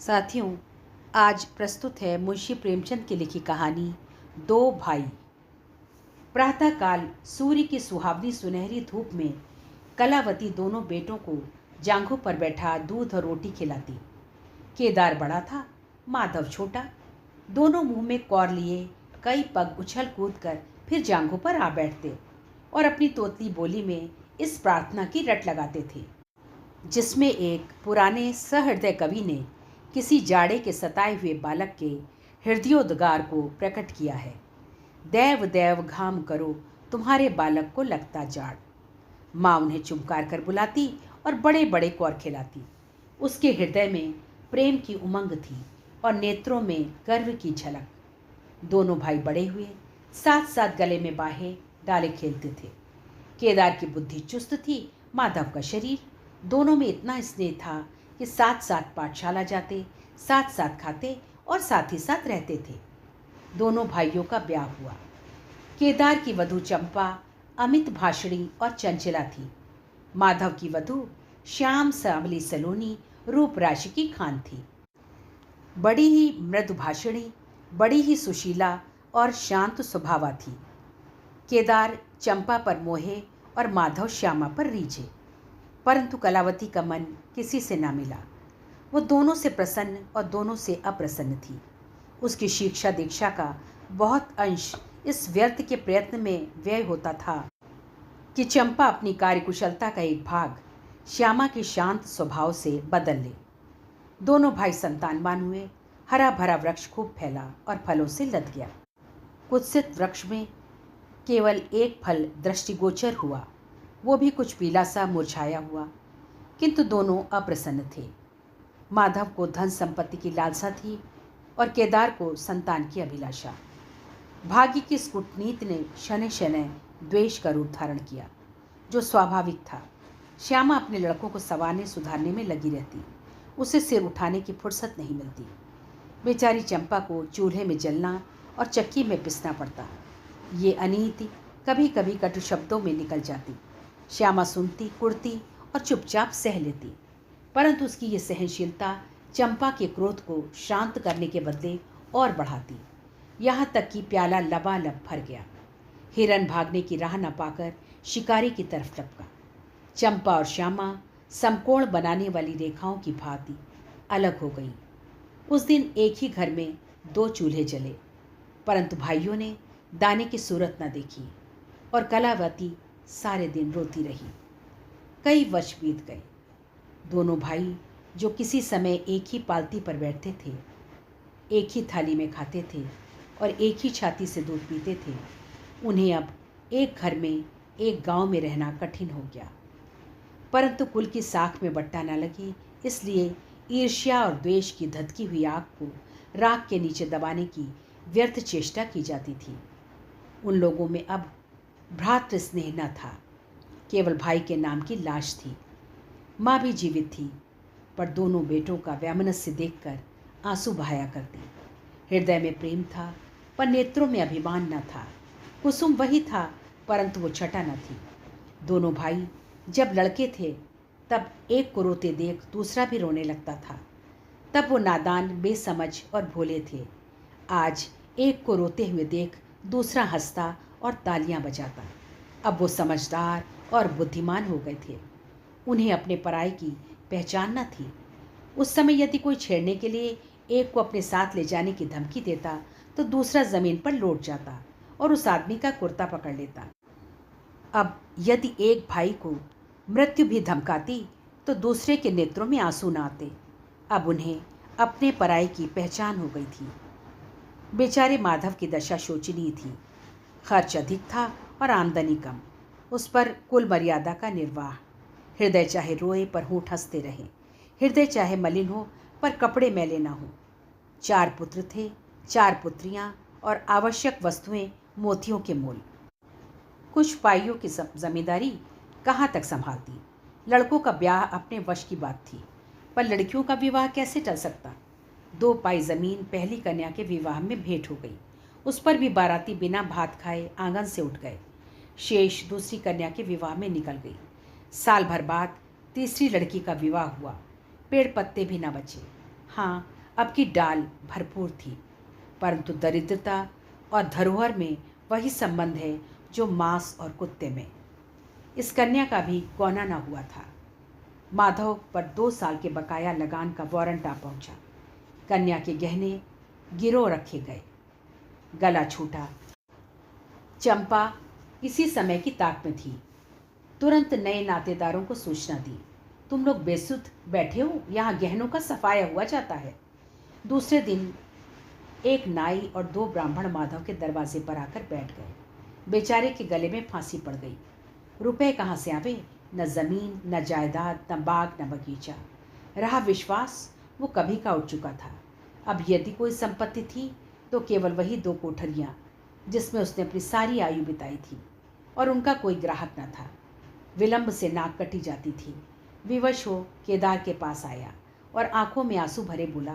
साथियों, आज प्रस्तुत है मुंशी प्रेमचंद की लिखी कहानी दो भाई। प्रातःकाल सूर्य की सुहावनी सुनहरी धूप में कलावती दोनों बेटों को जांघों पर बैठा दूध और रोटी खिलाती। केदार बड़ा था, माधव छोटा। दोनों मुंह में कौर लिए कई पग उछल कूद कर फिर जांघों पर आ बैठते और अपनी तोतली बोली में इस प्रार्थना की रट लगाते थे, जिसमें एक पुराने सहृदय कवि ने किसी जाड़े के सताए हुए बालक के हृदयोद्गार को प्रकट किया है। दैव दैव घाम करो, तुम्हारे बालक को लगता जाड़। माँ उन्हें चुमकार कर बुलाती और बड़े बड़े कौर खिलाती। उसके हृदय में प्रेम की उमंग थी और नेत्रों में गर्व की झलक। दोनों भाई बड़े हुए, साथ साथ गले में बाहें डाले खेलते थे। केदार की बुद्धि चुस्त थी, माधव का शरीर। दोनों में इतना स्नेह था कि साथ साथ पाठशाला जाते, साथ साथ खाते और साथ ही साथ रहते थे। दोनों भाइयों का ब्याह हुआ। केदार की वधू चंपा अमित भाषणी और चंचला थी। माधव की वधू श्याम सांवली सलोनी रूप राशि की खान थी। बड़ी ही मृदु भाषणी, बड़ी ही सुशीला और शांत स्वभावा थी। केदार चंपा पर मोहे और माधव श्यामा पर रीझे, परंतु कलावती का मन किसी से ना मिला। वो दोनों से प्रसन्न और दोनों से अप्रसन्न थी। उसकी शिक्षा दीक्षा का बहुत अंश इस व्यर्थ के प्रयत्न में व्यय होता था कि चंपा अपनी कार्यकुशलता का एक भाग श्यामा के शांत स्वभाव से बदल ले। दोनों भाई संतानवान हुए। हरा भरा वृक्ष खूब फैला और फलों से लद गया। कुत्सित वृक्ष में केवल एक फल दृष्टिगोचर हुआ, वो भी कुछ पीला सा मुरझाया हुआ। किंतु दोनों अप्रसन्न थे। माधव को धन संपत्ति की लालसा थी और केदार को संतान की अभिलाषा। भाग्य की इस कूटनीति ने शनै शनै द्वेष का रूप धारण किया, जो स्वाभाविक था। श्यामा अपने लड़कों को संवारने सुधारने में लगी रहती। उसे सिर उठाने की फुर्सत नहीं मिलती। बेचारी चंपा को चूल्हे में जलना और चक्की में पिसना पड़ता। ये अनीति कभी कभी कटु शब्दों में निकल जाती। श्यामा सुनती, कुड़ती और चुपचाप सह लेती, परंतु उसकी ये सहनशीलता चंपा के क्रोध को शांत करने के बदले और बढ़ाती। यहाँ तक कि प्याला लबालब भर गया। हिरन भागने की राह न पाकर शिकारी की तरफ लपका। चंपा और श्यामा समकोण बनाने वाली रेखाओं की भांति अलग हो गई। उस दिन एक ही घर में दो चूल्हे जले, परंतु भाइयों ने दाने की सूरत न देखी और कलावती सारे दिन रोती रही। कई वर्ष बीत गए। दोनों भाई, जो किसी समय एक ही पालती पर बैठते थे, एक ही थाली में खाते थे और एक ही छाती से दूध पीते थे, उन्हें अब एक घर में एक गांव में रहना कठिन हो गया। परंतु कुल की साख में बट्टा न लगे, इसलिए ईर्ष्या और द्वेष की धधकी हुई आग को राख के नीचे दबाने की व्यर्थ चेष्टा की जाती थी। उन लोगों में अब भ्रातृ स्नेह न था, केवल भाई के नाम की लाश थी। माँ भी जीवित थी, पर दोनों बेटों का वैमनस्य देखकर आंसू बहाया करती। हृदय में प्रेम था, पर नेत्रों में अभिमान न था। कुसुम वही था, परंतु वो छटा न थी। दोनों भाई जब लड़के थे, तब एक को रोते देख दूसरा भी रोने लगता था। तब वो नादान, बेसमझ और भोले थे। आज एक को रोते हुए देख दूसरा हंसता और तालियां बजाता। अब वो समझदार और बुद्धिमान हो गए थे। उन्हें अपने पराये की पहचान न थी। उस समय यदि कोई छेड़ने के लिए एक को अपने साथ ले जाने की धमकी देता, तो दूसरा जमीन पर लौट जाता और उस आदमी का कुर्ता पकड़ लेता। अब यदि एक भाई को मृत्यु भी धमकाती, तो दूसरे के नेत्रों में आंसू न आते। अब उन्हें अपने पराये की पहचान हो गई थी। बेचारे माधव की दशा शोचनीय थी। खर्च अधिक था और आमदनी कम। उस पर कुल मर्यादा का निर्वाह। हृदय चाहे रोए पर होंठ हंसते रहे। हृदय चाहे मलिन हो पर कपड़े मैले ना हो। 4 पुत्र थे, 4 पुत्रियां और आवश्यक वस्तुएं मोतियों के मोल। कुछ पाइयों की जमींदारी कहाँ तक संभालती। लड़कों का ब्याह अपने वश की बात थी, पर लड़कियों का विवाह कैसे टल सकता। 2 पाई जमीन पहली कन्या के विवाह में भेंट हो गई। उस पर भी बाराती बिना भात खाए आंगन से उठ गए। शेष दूसरी कन्या के विवाह में निकल गई। साल भर बाद तीसरी लड़की का विवाह हुआ। पेड़ पत्ते भी न बचे। हाँ, अब की डाल भरपूर थी, परंतु दरिद्रता और धरोहर में वही संबंध है जो मांस और कुत्ते में। इस कन्या का भी गौना न हुआ था। माधव पर 2 साल के बकाया लगान का वारंट आ पहुंचा। कन्या के गहने गिरो रखे गए। गला छूटा। चंपा इसी समय की ताक में थी। तुरंत नए नातेदारों को सूचना दी, तुम लोग बेसुध बैठे हो, यहाँ गहनों का सफाया हुआ जाता है। दूसरे दिन एक नाई और 2 ब्राह्मण माधव के दरवाजे पर आकर बैठ गए। बेचारे के गले में फांसी पड़ गई। रुपए कहाँ से आवे? न जमीन, न जायदाद, न बाग, न बगीचा। रहा विश्वास, वो कभी का उठ चुका था। अब यदि कोई संपत्ति थी तो केवल वही 2 कोठरियाँ जिसमें उसने अपनी सारी आयु बिताई थी, और उनका कोई ग्राहक न था। विलंब से नाक कटी जाती थी। विवश हो केदार के पास आया और आंखों में आंसू भरे बोला,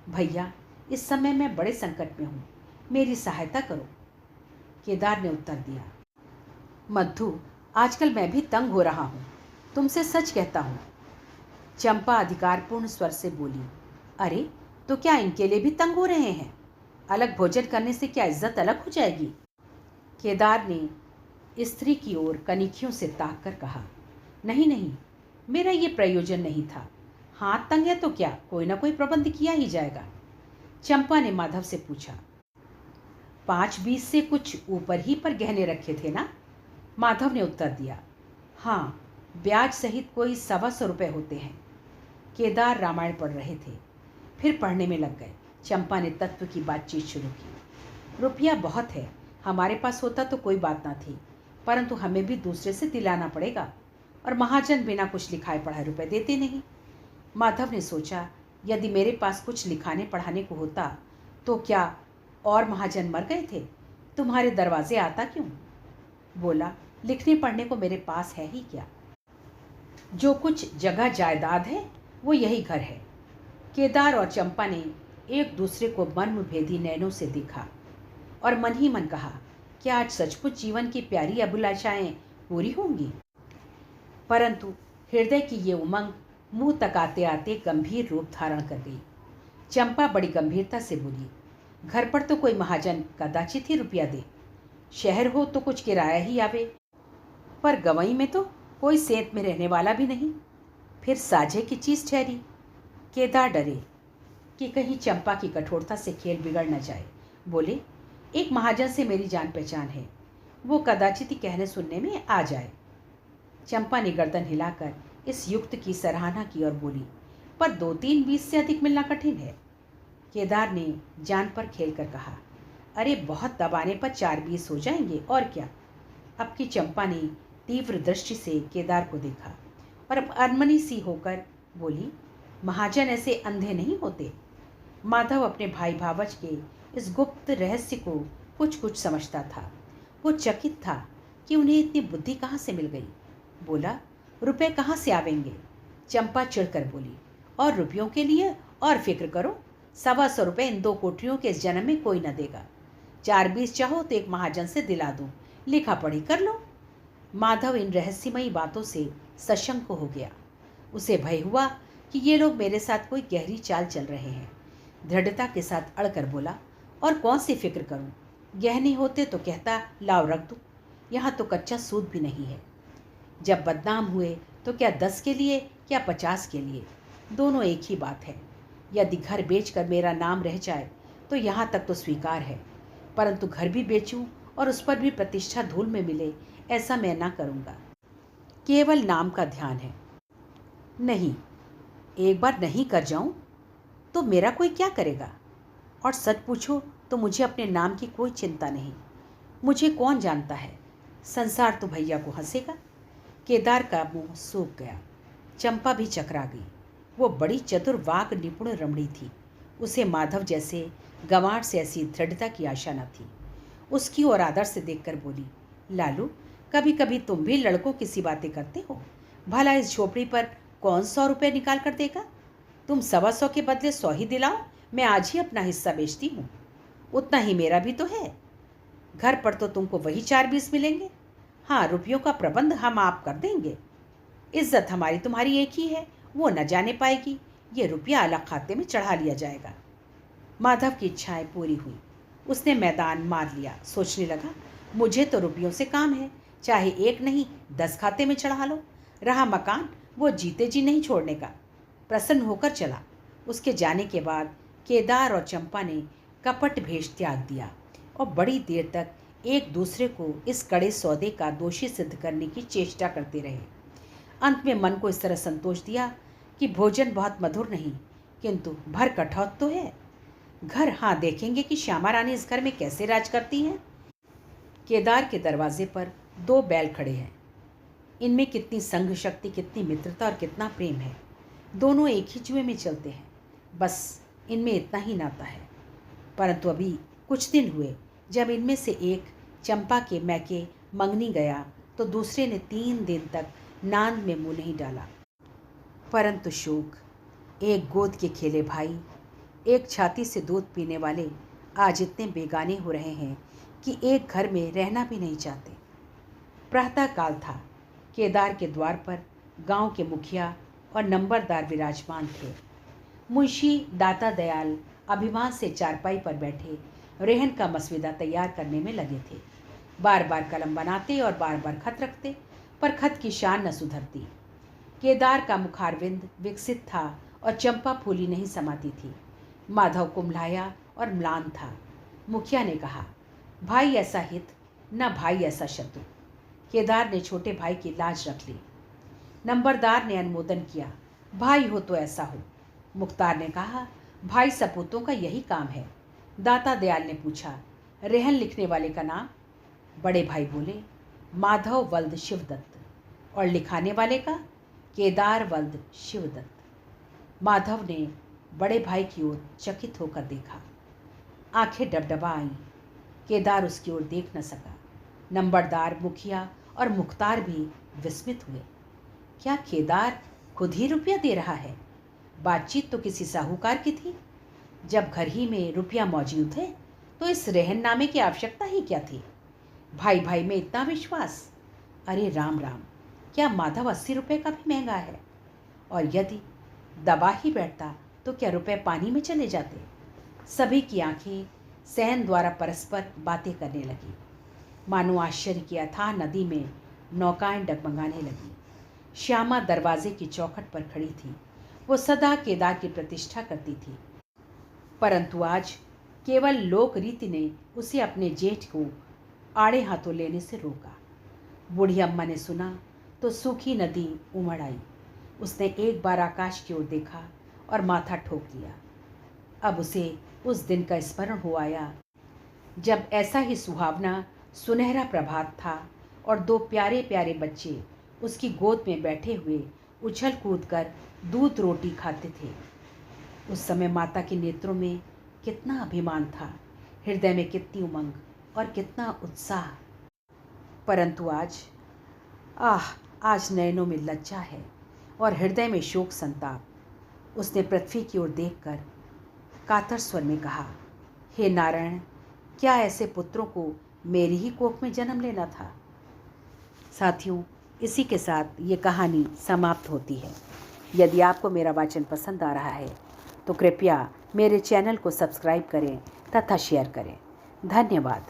भैया, इस समय मैं बड़े संकट में हूँ, मेरी सहायता करो। केदार ने उत्तर दिया, मधु, आजकल मैं भी तंग हो रहा हूँ, तुमसे सच कहता हूँ। चंपा अधिकारपूर्ण स्वर से बोली, अरे तो क्या इनके लिए भी तंग हो रहे हैं? अलग भोजन करने से क्या इज्जत अलग हो जाएगी? केदार ने स्त्री की ओर कनिखियों से ताक कर कहा, नहीं नहीं, मेरा ये प्रयोजन नहीं था। हाथ तंग है तो क्या, कोई ना कोई प्रबंध किया ही जाएगा। चंपा ने माधव से पूछा, 5-20 से कुछ ऊपर ही पर गहने रखे थे ना? माधव ने उत्तर दिया, हाँ, ब्याज सहित कोई 125 रुपये होते हैं। केदार रामायण पढ़ रहे थे, फिर पढ़ने में लग गए। चंपा ने तत्व की बातचीत शुरू की, रुपया बहुत है, हमारे पास होता तो कोई बात ना थी, परंतु हमें भी दूसरे से दिलाना पड़ेगा, और महाजन बिना कुछ लिखाए पढ़ाए रुपए देते नहीं। माधव ने सोचा, यदि मेरे पास कुछ लिखाने पढ़ाने को होता तो क्या और महाजन मर गए थे? तुम्हारे दरवाजे आता क्यों? बोला, लिखने पढ़ने को मेरे पास है ही क्या? जो कुछ जगह जायदाद है वो यही घर है। केदार और चंपा ने एक दूसरे को मर्म भेदी नैनों से देखा और मन ही मन कहा, क्या आज सचमुच जीवन की प्यारी अभिलाषाएं पूरी होंगी? परंतु हृदय की ये उमंग मुंह तक आते आते गंभीर रूप धारण कर गई। चंपा बड़ी गंभीरता से बोली, घर पर तो कोई महाजन कदाचित ही रुपया दे, शहर हो तो कुछ किराया ही आवे, पर गवई में तो कोई सेंत में रहने वाला भी नहीं, फिर साझे की चीज़ ठहरी। केदार डरे कि कहीं चंपा की कठोरता से खेल बिगड़ न जाए। बोले, एक महाजन से मेरी जान पहचान है, वो कदाचित ही कहने सुनने में आ जाए। चंपा ने गर्दन हिलाकर इस युक्त की सराहना की और बोली, पर 2-3-20 से अधिक मिलना कठिन है। केदार ने जान पर खेलकर कहा, अरे बहुत दबाने पर 4-20 हो जाएंगे, और क्या। अब की चंपा ने तीव्र दृष्टि से केदार को देखा और अब अनमनी सी होकर बोली, महाजन ऐसे अंधे नहीं होते। माधव अपने भाई भावज के इस गुप्त रहस्य को कुछ कुछ समझता था। वो चकित था कि उन्हें इतनी बुद्धि कहाँ से मिल गई। बोला, रुपए कहाँ से आवेंगे? चंपा चिढ़कर बोली, और रुपयों के लिए और फिक्र करो, 125 रुपये इन 2 कोठरियों के इस जन्म में कोई न देगा। 4-20 चाहो तो एक महाजन से दिला दूं, लिखा पढ़ी कर लो। माधव इन रहस्यमयी बातों से सशंक हो गया। उसे भय हुआ कि ये लोग मेरे साथ कोई गहरी चाल चल रहे हैं। दृढ़ता के साथ अड़कर बोला, और कौन सी फिक्र करूं? गहने होते तो कहता लाओ रख दूं, यहाँ तो कच्चा सूद भी नहीं है। जब बदनाम हुए तो क्या 10 के लिए क्या 50 के लिए, दोनों एक ही बात है। यदि घर बेचकर मेरा नाम रह जाए तो यहाँ तक तो स्वीकार है, परंतु घर भी बेचूं और उस पर भी प्रतिष्ठा धूल में मिले, ऐसा मैं ना करूँगा। केवल नाम का ध्यान है। नहीं, एक बार नहीं कर जाऊं तो मेरा कोई क्या करेगा? और सच पूछो तो मुझे अपने नाम की कोई चिंता नहीं। मुझे कौन जानता है, संसार तो भैया को हंसेगा। केदार का मुंह सूख गया। चंपा भी चकरा गई। वो बड़ी चतुर वाक निपुण रमणी थी। उसे माधव जैसे गंवार से ऐसी दृढ़ता की आशा न थी। उसकी ओर आदर से देखकर बोली, लालू, कभी कभी तुम भी लड़कों की सी बातें करते हो। भला इस झोपड़ी पर कौन 100 रुपये निकाल कर देगा? तुम 125 के बदले 100 ही दिलाओ, मैं आज ही अपना हिस्सा बेचती हूँ। उतना ही मेरा भी तो है। घर पर तो तुमको वही 4-20 मिलेंगे। हाँ, रुपयों का प्रबंध हम आप कर देंगे। इज्जत हमारी तुम्हारी एक ही है, वो न जाने पाएगी। ये रुपया अलग खाते में चढ़ा लिया जाएगा। माधव की इच्छाएं पूरी हुई। उसने मैदान मार लिया। सोचने लगा, मुझे तो रुपयों से काम है, चाहे एक नहीं 10 खाते में चढ़ा लो। रहा मकान, वो जीते जी नहीं छोड़ने का। प्रसन्न होकर चला। उसके जाने के बाद केदार और चंपा ने कपट भेष त्याग दिया और बड़ी देर तक एक दूसरे को इस कड़े सौदे का दोषी सिद्ध करने की चेष्टा करते रहे। अंत में मन को इस तरह संतोष दिया कि भोजन बहुत मधुर नहीं, किंतु भर कठौत तो है। घर, हाँ, देखेंगे कि श्यामा रानी इस घर में कैसे राज करती हैं। केदार के दरवाजे पर 2 बैल खड़े हैं। इनमें कितनी संघ शक्ति, कितनी मित्रता और कितना प्रेम है। दोनों एक ही जुए में चलते हैं, बस इनमें इतना ही नाता है। परंतु अभी कुछ दिन हुए जब इनमें से एक चंपा के मैके मंगनी गया तो दूसरे ने 3 दिन तक नांद में मुंह नहीं डाला। परंतु शोक, एक गोद के खेले भाई, एक छाती से दूध पीने वाले आज इतने बेगाने हो रहे हैं कि एक घर में रहना भी नहीं चाहते। प्रातःकाल था। केदार के द्वार पर गांव के मुखिया और नंबरदार विराजमान थे। मुंशी दाता दयाल अभिमान से चारपाई पर बैठे रेहन का मसविदा तैयार करने में लगे थे। बार बार कलम बनाते और बार बार खत रखते, पर खत की शान न सुधरती। केदार का मुखारविंद विकसित था और चंपा फूली नहीं समाती थी। माधव कुम्हलाया और म्लान था। मुखिया ने कहा, भाई ऐसा हित, न भाई ऐसा शत्रु। केदार ने छोटे भाई की लाज रख ली। नंबरदार ने अनुमोदन किया, भाई हो तो ऐसा हो। मुख्तार ने कहा, भाई सपूतों का यही काम है। दाता दयाल ने पूछा, रेहन लिखने वाले का नाम? बड़े भाई बोले, माधव वल्द शिवदत्त। और लिखाने वाले का? केदार वल्द शिवदत्त। माधव ने बड़े भाई की ओर चकित होकर देखा। आंखें डबडबा आईं। केदार उसकी ओर देख न सका। नंबरदार, मुखिया और मुख्तार भी विस्मित हुए। क्या केदार खुद ही रुपया दे रहा है? बातचीत तो किसी साहूकार की थी। जब घर ही में रुपया मौजूद है तो इस रहननामे की आवश्यकता ही क्या थी? भाई भाई में इतना विश्वास! अरे राम राम, क्या माधव 80 रुपये का भी महंगा है? और यदि दबा ही बैठता तो क्या रुपए पानी में चले जाते? सभी की आंखें सहन द्वारा परस्पर बातें करने लगी। मानो आश्चर्य की अथाह नदी में नौकाएं डगमगाने लगी। श्यामा दरवाजे की चौखट पर खड़ी थी। वो सदा केदार की प्रतिष्ठा करती थी, परंतु आज केवल लोक रीति ने उसे अपने जेठ को आड़े हाथों लेने से रोका। बूढ़ी अम्मा ने सुना तो सूखी नदी उमड़ आई। उसने एक बार आकाश की ओर देखा और माथा ठोक दिया। अब उसे उस दिन का स्मरण हो आया जब ऐसा ही सुहावना सुनहरा प्रभात था और 2 प्यारे प्यारे बच्चे उसकी गोद में बैठे हुए उछल कूद कर दूध रोटी खाते थे। उस समय माता के नेत्रों में कितना अभिमान था, हृदय में कितनी उमंग और कितना उत्साह। परंतु आज नयनों में लज्जा है और हृदय में शोक संताप। उसने पृथ्वी की ओर देखकर कातर स्वर में कहा, हे नारायण, क्या ऐसे पुत्रों को मेरी ही कोख में जन्म लेना था? साथियों, इसी के साथ ये कहानी समाप्त होती है। यदि आपको मेरा वाचन पसंद आ रहा है तो कृपया मेरे चैनल को सब्सक्राइब करें तथा शेयर करें। धन्यवाद।